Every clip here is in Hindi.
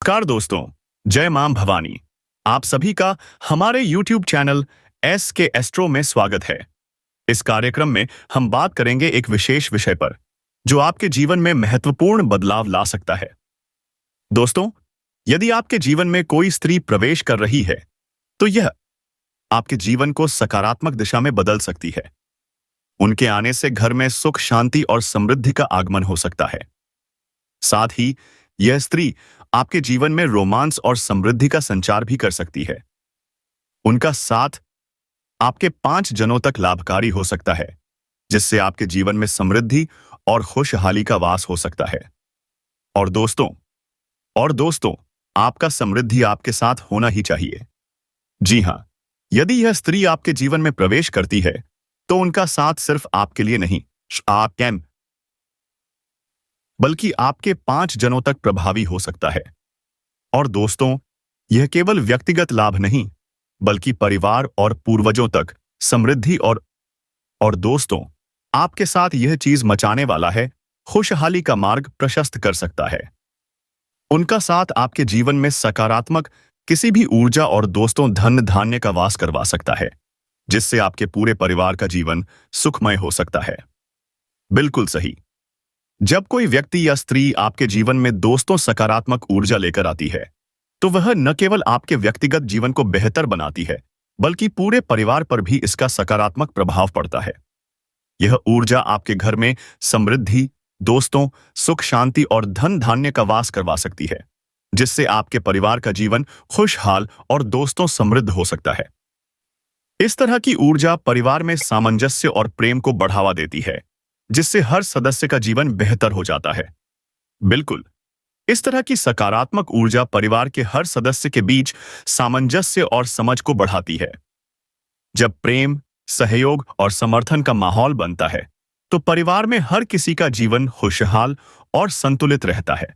नमस्कार दोस्तों, जय मां भवानी। आप सभी का हमारे YouTube चैनल एस के एस्ट्रो में स्वागत है। इस कार्यक्रम में हम बात करेंगे एक विशेष विषय पर जो आपके जीवन में महत्वपूर्ण बदलाव ला सकता है। दोस्तों, यदि आपके जीवन में कोई स्त्री प्रवेश कर रही है तो यह आपके जीवन को सकारात्मक दिशा में बदल सकती है। उनके आने से घर में सुख, शांति और समृद्धि का आगमन हो सकता है। साथ ही यह स्त्री आपके जीवन में रोमांस और समृद्धि का संचार भी कर सकती है। उनका साथ आपके 5 जनों तक लाभकारी हो सकता है, जिससे आपके जीवन में समृद्धि और खुशहाली का वास हो सकता है। और दोस्तों, आपका समृद्धि आपके साथ होना ही चाहिए। जी हां, यदि यह स्त्री आपके जीवन में प्रवेश करती है तो उनका साथ सिर्फ आपके लिए नहीं बल्कि आपके 5 जनों तक प्रभावी हो सकता है। और दोस्तों, यह केवल व्यक्तिगत लाभ नहीं बल्कि परिवार और पूर्वजों तक समृद्धि और दोस्तों, आपके साथ यह चीज मचाने वाला है, खुशहाली का मार्ग प्रशस्त कर सकता है। उनका साथ आपके जीवन में सकारात्मक किसी भी ऊर्जा और दोस्तों धन धान्य का वास करवा सकता है, जिससे आपके पूरे परिवार का जीवन सुखमय हो सकता है। बिल्कुल सही। जब कोई व्यक्ति या स्त्री आपके जीवन में दोस्तों सकारात्मक ऊर्जा लेकर आती है तो वह न केवल आपके व्यक्तिगत जीवन को बेहतर बनाती है बल्कि पूरे परिवार पर भी इसका सकारात्मक प्रभाव पड़ता है। यह ऊर्जा आपके घर में समृद्धि, दोस्तों, सुख, शांति और धन धान्य का वास करवा सकती है, जिससे आपके परिवार का जीवन खुशहाल और दोस्तों समृद्ध हो सकता है। इस तरह की ऊर्जा परिवार में सामंजस्य और प्रेम को बढ़ावा देती है, जिससे हर सदस्य का जीवन बेहतर हो जाता है। बिल्कुल, इस तरह की सकारात्मक ऊर्जा परिवार के हर सदस्य के बीच सामंजस्य और समझ को बढ़ाती है। जब प्रेम, सहयोग और समर्थन का माहौल बनता है तो परिवार में हर किसी का जीवन खुशहाल और संतुलित रहता है।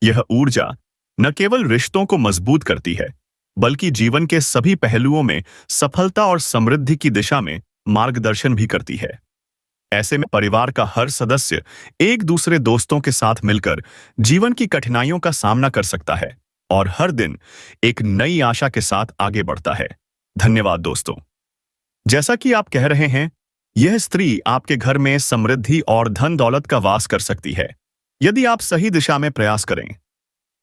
यह ऊर्जा न केवल रिश्तों को मजबूत करती है बल्कि जीवन के सभी पहलुओं में सफलता और समृद्धि की दिशा में मार्गदर्शन भी करती है। ऐसे में परिवार का हर सदस्य एक दूसरे दोस्तों के साथ मिलकर जीवन की कठिनाइयों का सामना कर सकता है और हर दिन एक नई आशा के साथ आगे बढ़ता है। धन्यवाद दोस्तों। जैसा कि आप कह रहे हैं, यह स्त्री आपके घर में समृद्धि और धन दौलत का वास कर सकती है यदि आप सही दिशा में प्रयास करें।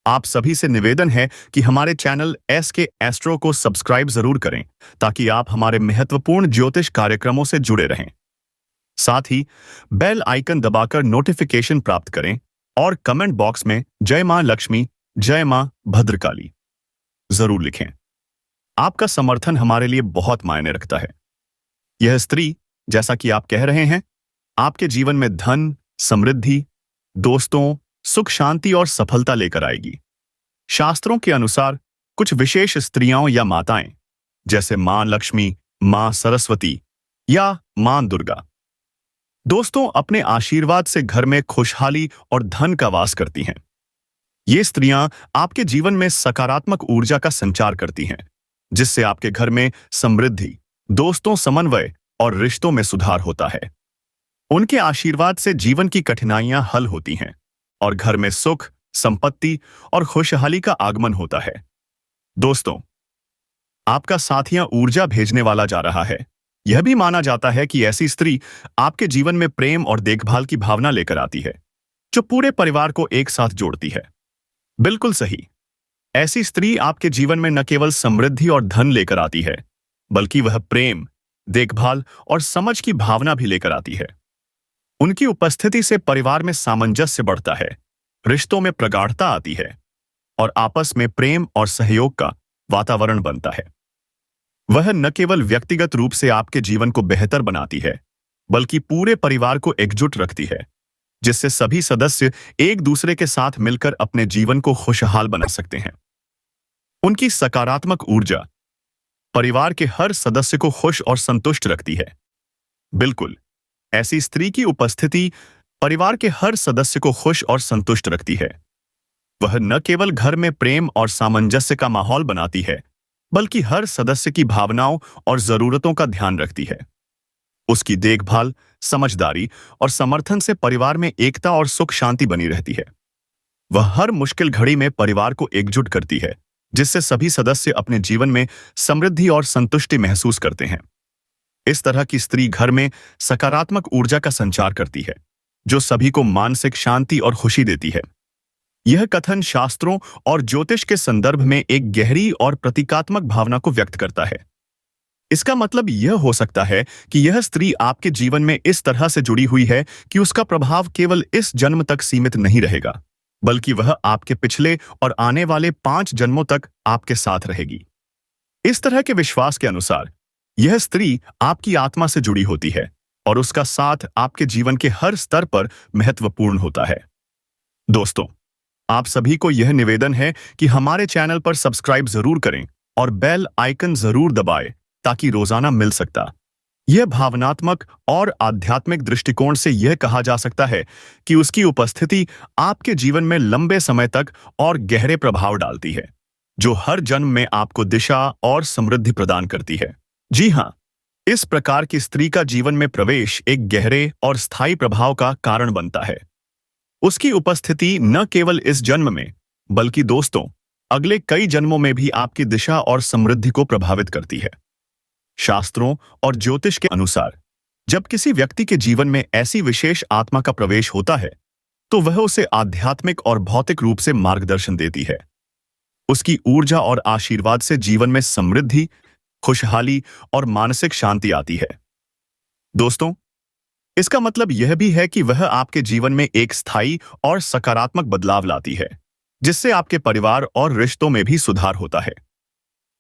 आप सभी से निवेदन है कि हमारे चैनल एस के एस्ट्रो को सब्सक्राइब जरूर करें ताकि आप हमारे महत्वपूर्ण ज्योतिष कार्यक्रमों से जुड़े रहें। साथ ही बेल आइकन दबाकर नोटिफिकेशन प्राप्त करें और कमेंट बॉक्स में जय मां लक्ष्मी, जय मां भद्रकाली जरूर लिखें। आपका समर्थन हमारे लिए बहुत मायने रखता है। यह स्त्री, जैसा कि आप कह रहे हैं, आपके जीवन में धन, समृद्धि, दोस्तों, सुख, शांति और सफलता लेकर आएगी। शास्त्रों के अनुसार कुछ विशेष स्त्रियां या माताएं, जैसे मां लक्ष्मी, मां सरस्वती या मां दुर्गा, दोस्तों, अपने आशीर्वाद से घर में खुशहाली और धन का वास करती हैं। ये स्त्रियां आपके जीवन में सकारात्मक ऊर्जा का संचार करती हैं, जिससे आपके घर में समृद्धि, दोस्तों, समन्वय और रिश्तों में सुधार होता है। उनके आशीर्वाद से जीवन की कठिनाइयां हल होती हैं और घर में सुख, संपत्ति और खुशहाली का आगमन होता है। दोस्तों, आपका साथिया ऊर्जा भेजने वाला जा रहा है। यह भी माना जाता है कि ऐसी स्त्री आपके जीवन में प्रेम और देखभाल की भावना लेकर आती है, जो पूरे परिवार को एक साथ जोड़ती है। बिल्कुल सही। ऐसी स्त्री आपके जीवन में न केवल समृद्धि और धन लेकर आती है, बल्कि वह प्रेम, देखभाल और समझ की भावना भी लेकर आती है। उनकी उपस्थिति से परिवार में सामंजस्य बढ़ता है, रिश्तों में प्रगाढ़ता आती है और आपस में प्रेम और सहयोग का वातावरण बनता है। वह न केवल व्यक्तिगत रूप से आपके जीवन को बेहतर बनाती है, बल्कि पूरे परिवार को एकजुट रखती है, जिससे सभी सदस्य एक दूसरे के साथ मिलकर अपने जीवन को खुशहाल बना सकते हैं। उनकी सकारात्मक ऊर्जा परिवार के हर सदस्य को खुश और संतुष्ट रखती है। बिल्कुल, ऐसी स्त्री की उपस्थिति परिवार के हर सदस्य को खुश और संतुष्ट रखती है। वह न केवल घर में प्रेम और सामंजस्य का माहौल बनाती है, बल्कि हर सदस्य की भावनाओं और जरूरतों का ध्यान रखती है। उसकी देखभाल, समझदारी और समर्थन से परिवार में एकता और सुख शांति बनी रहती है। वह हर मुश्किल घड़ी में परिवार को एकजुट करती है, जिससे सभी सदस्य अपने जीवन में समृद्धि और संतुष्टि महसूस करते हैं। इस तरह की स्त्री घर में सकारात्मक ऊर्जा का संचार करती है, जो सभी को मानसिक शांति और खुशी देती है। यह कथन शास्त्रों और ज्योतिष के संदर्भ में एक गहरी और प्रतीकात्मक भावना को व्यक्त करता है। इसका मतलब यह हो सकता है कि यह स्त्री आपके जीवन में इस तरह से जुड़ी हुई है कि उसका प्रभाव केवल इस जन्म तक सीमित नहीं रहेगा, बल्कि वह आपके पिछले और आने वाले 5 जन्मों तक आपके साथ रहेगी। इस तरह के विश्वास के अनुसार यह स्त्री आपकी आत्मा से जुड़ी होती है और उसका साथ आपके जीवन के हर स्तर पर महत्वपूर्ण होता है। दोस्तों, आप सभी को यह निवेदन है कि हमारे चैनल पर सब्सक्राइब जरूर करें और बेल आइकन जरूर दबाएं ताकि रोजाना मिल सकता। यह भावनात्मक और आध्यात्मिक दृष्टिकोण से यह कहा जा सकता है कि उसकी उपस्थिति आपके जीवन में लंबे समय तक और गहरे प्रभाव डालती है, जो हर जन्म में आपको दिशा और समृद्धि प्रदान करती है। जी हाँ, इस प्रकार की स्त्री का जीवन में प्रवेश एक गहरे और स्थायी प्रभाव का कारण बनता है। उसकी उपस्थिति न केवल इस जन्म में, बल्कि दोस्तों, अगले कई जन्मों में भी आपकी दिशा और समृद्धि को प्रभावित करती है। शास्त्रों और ज्योतिष के अनुसार जब किसी व्यक्ति के जीवन में ऐसी विशेष आत्मा का प्रवेश होता है, तो वह उसे आध्यात्मिक और भौतिक रूप से मार्गदर्शन देती है। उसकी ऊर्जा और आशीर्वाद से जीवन में समृद्धि, खुशहाली और मानसिक शांति आती है। दोस्तों, इसका मतलब यह भी है कि वह आपके जीवन में एक स्थायी और सकारात्मक बदलाव लाती है, जिससे आपके परिवार और रिश्तों में भी सुधार होता है।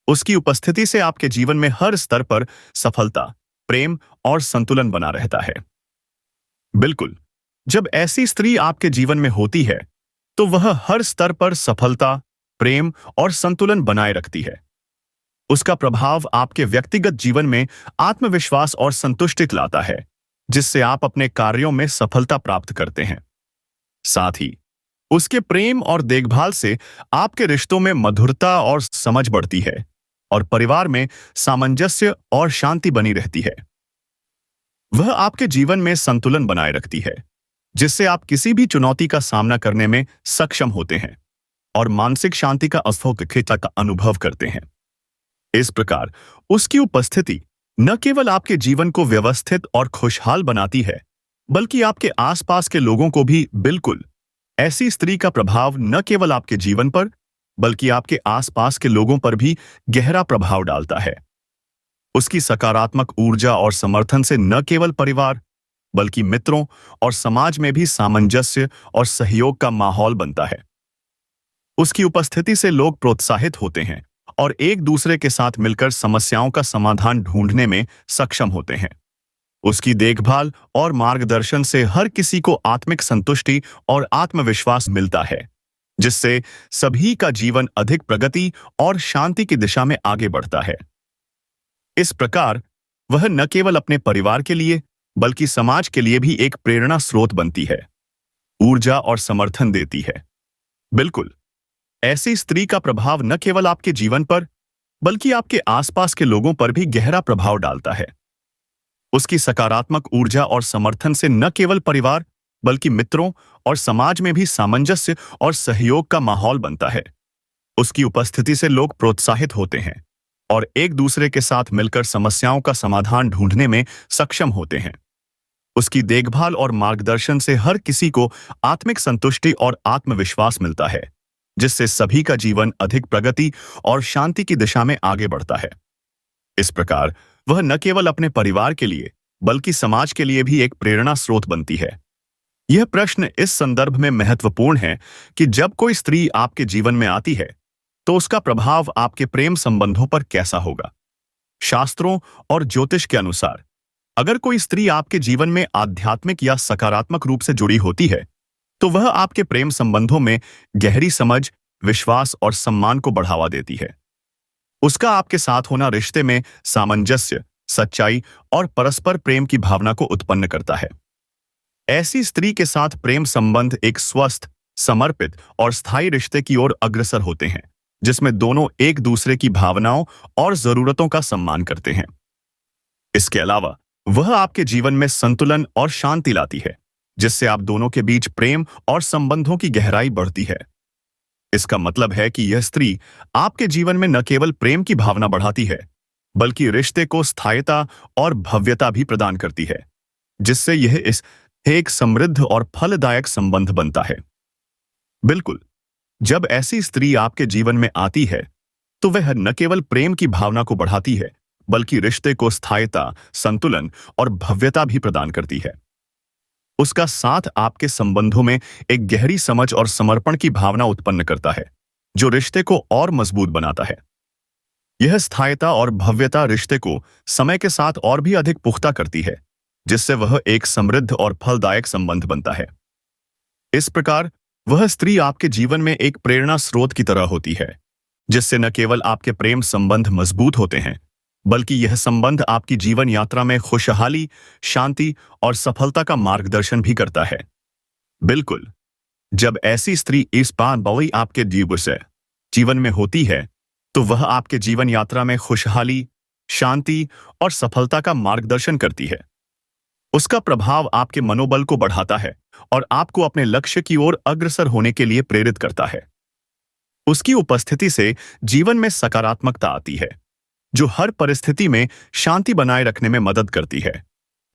उसकी उपस्थिति से आपके जीवन में हर स्तर पर सफलता, प्रेम और संतुलन बना रहता है। बिल्कुल, जब ऐसी स्त्री आपके जीवन में होती है, तो वह हर स्तर पर सफलता, प्रेम और संतुलन बनाए रखती है। उसका प्रभाव आपके व्यक्तिगत जीवन में आत्मविश्वास और संतुष्टि लाता है, जिससे आप अपने कार्यों में सफलता प्राप्त करते हैं। साथ ही उसके प्रेम और देखभाल से आपके रिश्तों में मधुरता और समझ बढ़ती है और परिवार में सामंजस्य और शांति बनी रहती है। वह आपके जीवन में संतुलन बनाए रखती है, जिससे आप किसी भी चुनौती का सामना करने में सक्षम होते हैं और मानसिक शांति का अस्फोटता का अनुभव करते हैं। इस प्रकार उसकी उपस्थिति न केवल आपके जीवन को व्यवस्थित और खुशहाल बनाती है, बल्कि आपके आसपास के लोगों को भी। बिल्कुल, ऐसी स्त्री का प्रभाव न केवल आपके जीवन पर, बल्कि आपके आसपास के लोगों पर भी गहरा प्रभाव डालता है। उसकी सकारात्मक ऊर्जा और समर्थन से न केवल परिवार, बल्कि मित्रों और समाज में भी सामंजस्य और सहयोग का माहौल बनता है। उसकी उपस्थिति से लोग प्रोत्साहित होते हैं और एक दूसरे के साथ मिलकर समस्याओं का समाधान ढूंढने में सक्षम होते हैं। उसकी देखभाल और मार्गदर्शन से हर किसी को आत्मिक संतुष्टि और आत्मविश्वास मिलता है, जिससे सभी का जीवन अधिक प्रगति और शांति की दिशा में आगे बढ़ता है। इस प्रकार वह न केवल अपने परिवार के लिए, बल्कि समाज के लिए भी एक प्रेरणा स्रोत बनती है, ऊर्जा और समर्थन देती है। बिल्कुल, ऐसी स्त्री का प्रभाव न केवल आपके जीवन पर, बल्कि आपके आसपास के लोगों पर भी गहरा प्रभाव डालता है। उसकी सकारात्मक ऊर्जा और समर्थन से न केवल परिवार, बल्कि मित्रों और समाज में भी सामंजस्य और सहयोग का माहौल बनता है। उसकी उपस्थिति से लोग प्रोत्साहित होते हैं और एक दूसरे के साथ मिलकर समस्याओं का समाधान ढूंढने में सक्षम होते हैं। उसकी देखभाल और मार्गदर्शन से हर किसी को आत्मिक संतुष्टि और आत्मविश्वास मिलता है, जिससे सभी का जीवन अधिक प्रगति और शांति की दिशा में आगे बढ़ता है। इस प्रकार वह न केवल अपने परिवार के लिए, बल्कि समाज के लिए भी एक प्रेरणा स्रोत बनती है। यह प्रश्न इस संदर्भ में महत्वपूर्ण है कि जब कोई स्त्री आपके जीवन में आती है, तो उसका प्रभाव आपके प्रेम संबंधों पर कैसा होगा। शास्त्रों और ज्योतिष के अनुसार अगर कोई स्त्री आपके जीवन में आध्यात्मिक या सकारात्मक रूप से जुड़ी होती है, तो वह आपके प्रेम संबंधों में गहरी समझ, विश्वास और सम्मान को बढ़ावा देती है। उसका आपके साथ होना रिश्ते में सामंजस्य, सच्चाई और परस्पर प्रेम की भावना को उत्पन्न करता है। ऐसी स्त्री के साथ प्रेम संबंध एक स्वस्थ, समर्पित और स्थायी रिश्ते की ओर अग्रसर होते हैं, जिसमें दोनों एक दूसरे की भावनाओं और जरूरतों का सम्मान करते हैं। इसके अलावा वह आपके जीवन में संतुलन और शांति लाती है, जिससे आप दोनों के बीच प्रेम और संबंधों की गहराई बढ़ती है। इसका मतलब है कि यह स्त्री आपके जीवन में न केवल प्रेम की भावना बढ़ाती है, बल्कि रिश्ते को स्थायिता और भव्यता भी प्रदान करती है, जिससे यह इस एक समृद्ध और फलदायक संबंध बनता है। बिल्कुल, जब ऐसी स्त्री आपके जीवन में आती है, तो वह न केवल प्रेम की भावना को बढ़ाती है, बल्कि रिश्ते को स्थायिता, संतुलन और भव्यता भी प्रदान करती है। उसका साथ आपके संबंधों में एक गहरी समझ और समर्पण की भावना उत्पन्न करता है, जो रिश्ते को और मजबूत बनाता है। यह स्थायिता और भव्यता रिश्ते को समय के साथ और भी अधिक पुख्ता करती है, जिससे वह एक समृद्ध और फलदायक संबंध बनता है। इस प्रकार वह स्त्री आपके जीवन में एक प्रेरणा स्रोत की तरह होती है, जिससे न केवल आपके प्रेम संबंध मजबूत होते हैं, बल्कि यह संबंध आपकी जीवन यात्रा में खुशहाली, शांति और सफलता का मार्गदर्शन भी करता है। बिल्कुल, जब ऐसी स्त्री इस बावई आपके जीवन में होती है, तो वह आपके जीवन यात्रा में खुशहाली, शांति और सफलता का मार्गदर्शन करती है। उसका प्रभाव आपके मनोबल को बढ़ाता है और आपको अपने लक्ष्य की ओर अग्रसर होने के लिए प्रेरित करता है। उसकी उपस्थिति से जीवन में सकारात्मकता आती है, जो हर परिस्थिति में शांति बनाए रखने में मदद करती है।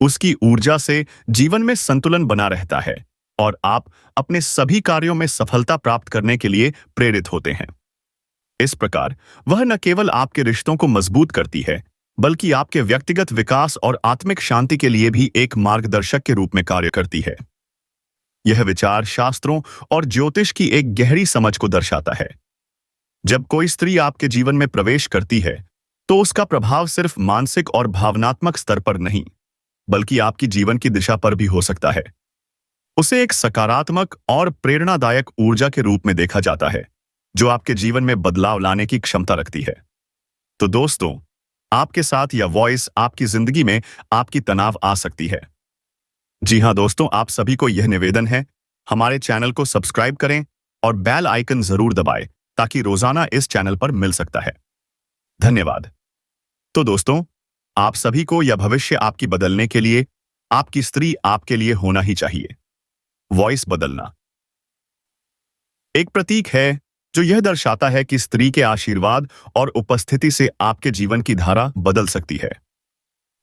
उसकी ऊर्जा से जीवन में संतुलन बना रहता है और आप अपने सभी कार्यों में सफलता प्राप्त करने के लिए प्रेरित होते हैं। इस प्रकार वह न केवल आपके रिश्तों को मजबूत करती है, बल्कि आपके व्यक्तिगत विकास और आत्मिक शांति के लिए भी एक मार्गदर्शक के रूप में कार्य करती है। यह विचार शास्त्रों और ज्योतिष की एक गहरी समझ को दर्शाता है। जब कोई स्त्री आपके जीवन में प्रवेश करती है, तो उसका प्रभाव सिर्फ मानसिक और भावनात्मक स्तर पर नहीं, बल्कि आपकी जीवन की दिशा पर भी हो सकता है। उसे एक सकारात्मक और प्रेरणादायक ऊर्जा के रूप में देखा जाता है, जो आपके जीवन में बदलाव लाने की क्षमता रखती है। तो दोस्तों, आपके साथ यह वॉइस आपकी जिंदगी में आपकी तनाव आ सकती है। जी हाँ दोस्तों, आप सभी को यह निवेदन है, हमारे चैनल को सब्सक्राइब करें और बेल आइकन जरूर दबाएं, ताकि रोजाना इस चैनल पर मिल सकता है। धन्यवाद। तो दोस्तों, आप सभी को यह भविष्य आपकी बदलने के लिए आपकी स्त्री आपके लिए होना ही चाहिए। वॉइस बदलना एक प्रतीक है जो यह दर्शाता है कि स्त्री के आशीर्वाद और उपस्थिति से आपके जीवन की धारा बदल सकती है।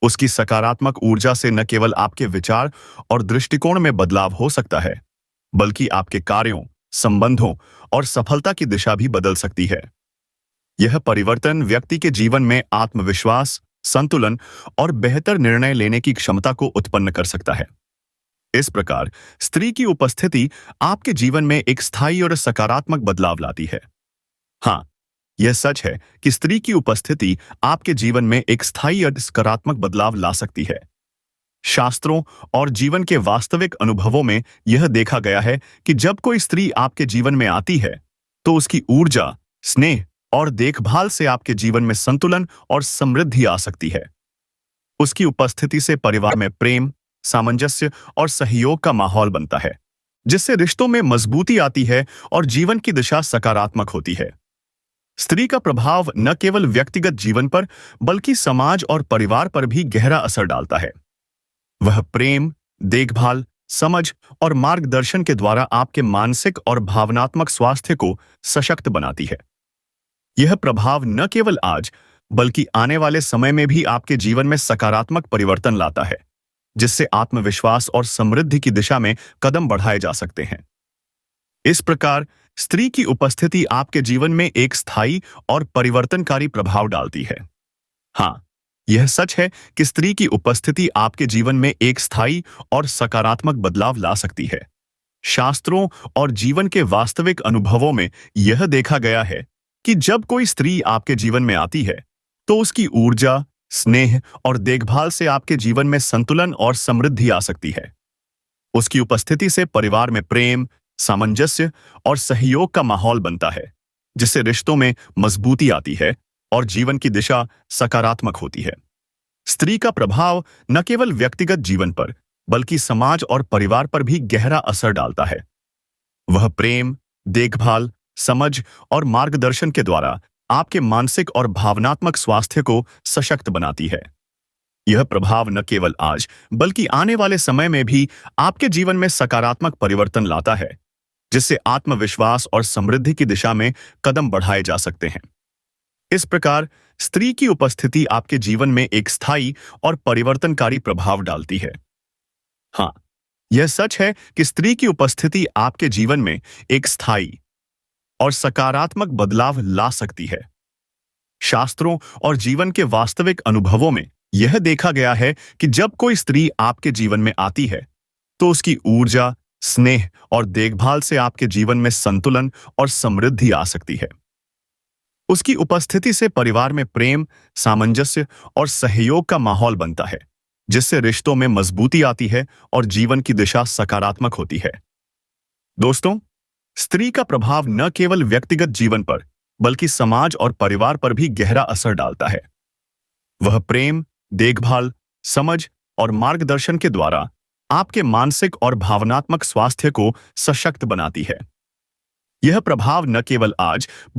उसकी सकारात्मक ऊर्जा से न केवल आपके विचार और दृष्टिकोण में बदलाव हो सकता है, बल्कि आपके कार्यों, संबंधों और सफलता की दिशा भी बदल सकती है। यह परिवर्तन व्यक्ति के जीवन में आत्मविश्वास, संतुलन और बेहतर निर्णय लेने की क्षमता को उत्पन्न कर सकता है। इस प्रकार स्त्री की उपस्थिति आपके जीवन में एक स्थायी और सकारात्मक बदलाव लाती है। हाँ, यह सच है कि स्त्री की उपस्थिति आपके जीवन में एक स्थायी और सकारात्मक बदलाव ला सकती है। शास्त्रों और जीवन के वास्तविक अनुभवों में यह देखा गया है कि जब कोई स्त्री आपके जीवन में आती है, तो उसकी ऊर्जा, स्नेह और देखभाल से आपके जीवन में संतुलन और समृद्धि आ सकती है। उसकी उपस्थिति से परिवार में प्रेम, सामंजस्य और सहयोग का माहौल बनता है, जिससे रिश्तों में मजबूती आती है और जीवन की दिशा सकारात्मक होती है। स्त्री का प्रभाव न केवल व्यक्तिगत जीवन पर, बल्कि समाज और परिवार पर भी गहरा असर डालता है। वह प्रेम, देखभाल, समझ और मार्गदर्शन के द्वारा आपके मानसिक और भावनात्मक स्वास्थ्य को सशक्त बनाती है। यह प्रभाव न केवल आज, बल्कि आने वाले समय में भी आपके जीवन में सकारात्मक परिवर्तन लाता है, जिससे आत्मविश्वास और समृद्धि की दिशा में कदम बढ़ाए जा सकते हैं। इस प्रकार स्त्री की उपस्थिति आपके जीवन में एक स्थायी और परिवर्तनकारी प्रभाव डालती है। हाँ, यह सच है कि स्त्री की उपस्थिति आपके जीवन में एक स्थायी और सकारात्मक बदलाव ला सकती है। शास्त्रों और जीवन के वास्तविक अनुभवों में यह देखा गया है कि जब कोई स्त्री आपके जीवन में आती है, तो उसकी ऊर्जा, स्नेह और देखभाल से आपके जीवन में संतुलन और समृद्धि आ सकती है। उसकी उपस्थिति से परिवार में प्रेम, सामंजस्य और सहयोग का माहौल बनता है, जिससे रिश्तों में मजबूती आती है और जीवन की दिशा सकारात्मक होती है। स्त्री का प्रभाव न केवल व्यक्तिगत जीवन पर, बल्कि समाज और परिवार पर भी गहरा असर डालता है। वह प्रेम, देखभाल, समझ और मार्गदर्शन के द्वारा आपके मानसिक और भावनात्मक स्वास्थ्य को सशक्त बनाती है। यह प्रभाव न केवल आज बल्कि आने वाले समय में भी आपके जीवन में सकारात्मक परिवर्तन लाता है, जिससे आत्मविश्वास और समृद्धि की दिशा में कदम बढ़ाए जा सकते हैं। इस प्रकार स्त्री की उपस्थिति आपके जीवन में एक स्थायी और परिवर्तनकारी प्रभाव डालती है। हाँ, यह सच है कि स्त्री की उपस्थिति आपके जीवन में एक स्थायी और सकारात्मक बदलाव ला सकती है। शास्त्रों और जीवन के वास्तविक अनुभवों में यह देखा गया है कि जब कोई स्त्री आपके जीवन में आती है, तो उसकी ऊर्जा, स्नेह और देखभाल से आपके जीवन में संतुलन और समृद्धि आ सकती है। उसकी उपस्थिति से परिवार में प्रेम, सामंजस्य और सहयोग का माहौल बनता है, जिससे रिश्तों में मजबूती आती है और जीवन की दिशा सकारात्मक होती है। दोस्तों, स्त्री का प्रभाव न केवल व्यक्तिगत जीवन पर बल्कि समाज और परिवार पर भी गहरा असर डालता है। वह प्रेम, देखभाल, समझ और मार्गदर्शन के द्वारा आपके मानसिक और भावनात्मक स्वास्थ्य को सशक्त बनाती है। यह प्रभाव न केवल आज